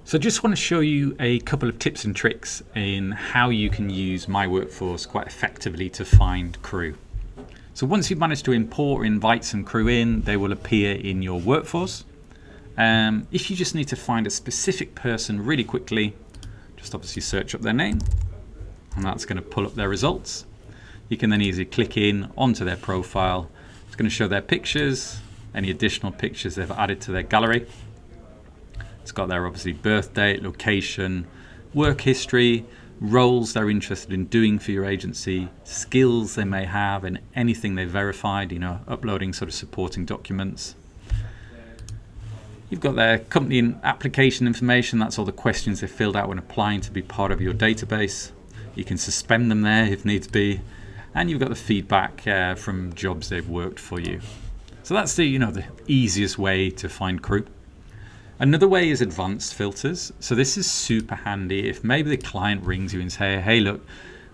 So I just want to show you a couple of tips and tricks in how you can use My Workforce quite effectively to find crew. So once you've managed to import or invite some crew in, they will appear in your workforce. If you just need to find a specific person really quickly, just obviously search up their name, and that's going to pull up their results. You can then easily click in onto their profile. It's going to show their pictures, any additional pictures they've added to their gallery. It's got their obviously birth date, location, work history, roles they're interested in doing for your agency, skills they may have, and anything they've verified, uploading sort of supporting documents. You've got their company and application information. That's all the questions they filled out when applying to be part of your database. You can suspend them there if needs be. And you've got the feedback from jobs they've worked for you. So that's the easiest way to find crew. Another way is advanced filters. So this is super handy if maybe the client rings you and say, hey, look,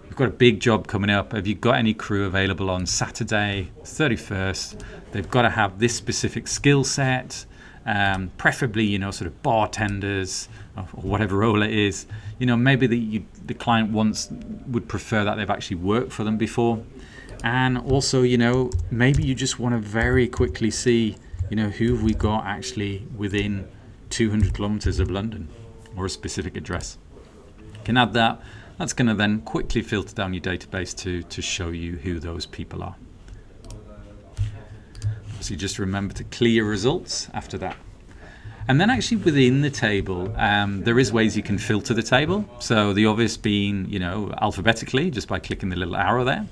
we've got a big job coming up. Have you got any crew available on Saturday, 31st? They've got to have this specific skill set, preferably, sort of bartenders or whatever role it is. Maybe the client would prefer that they've actually worked for them before. And also, maybe you just want to very quickly see, who have we got actually within 200 kilometers of London or a specific address. You can add that. That's going to then quickly filter down your database to show you who those people are. So just remember to clear your results after that. And then actually within the table, there is ways you can filter the table. So the obvious being, alphabetically, just by clicking the little arrow there.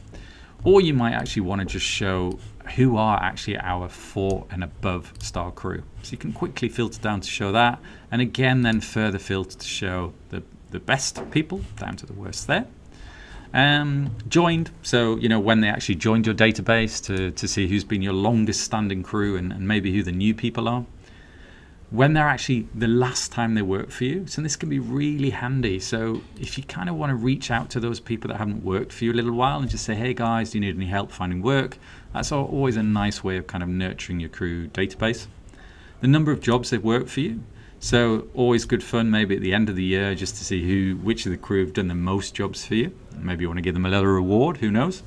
Or you might actually want to just show who are actually our 4 and above star crew. So you can quickly filter down to show that. And again, then further filter to show the best people down to the worst there. Joined, so when they actually joined your database to see who's been your longest standing crew and maybe who the new people are. When they're actually the last time they worked for you. So this can be really handy. So if you kind of want to reach out to those people that haven't worked for you a little while and just say, hey guys, do you need any help finding work? That's always a nice way of kind of nurturing your crew database. The number of jobs they've worked for you. So always good fun maybe at the end of the year just to see which of the crew have done the most jobs for you. Maybe you want to give them a little reward, who knows?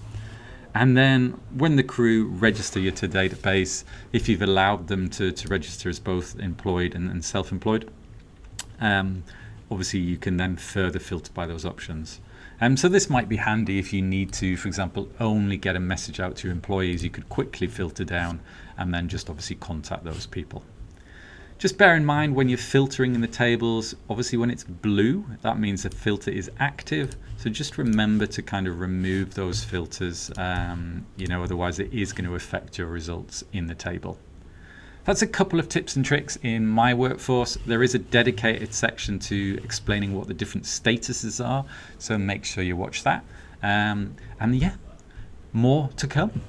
And then when the crew register you to database, if you've allowed them to register as both employed and self-employed, obviously you can then further filter by those options. So this might be handy if you need to, for example, only get a message out to your employees. You could quickly filter down and then just obviously contact those people. Just bear in mind when you're filtering in the tables, obviously when it's blue, that means the filter is active. So just remember to kind of remove those filters, otherwise it is going to affect your results in the table. That's a couple of tips and tricks in My Workforce. There is a dedicated section to explaining what the different statuses are. So make sure you watch that. And yeah, more to come.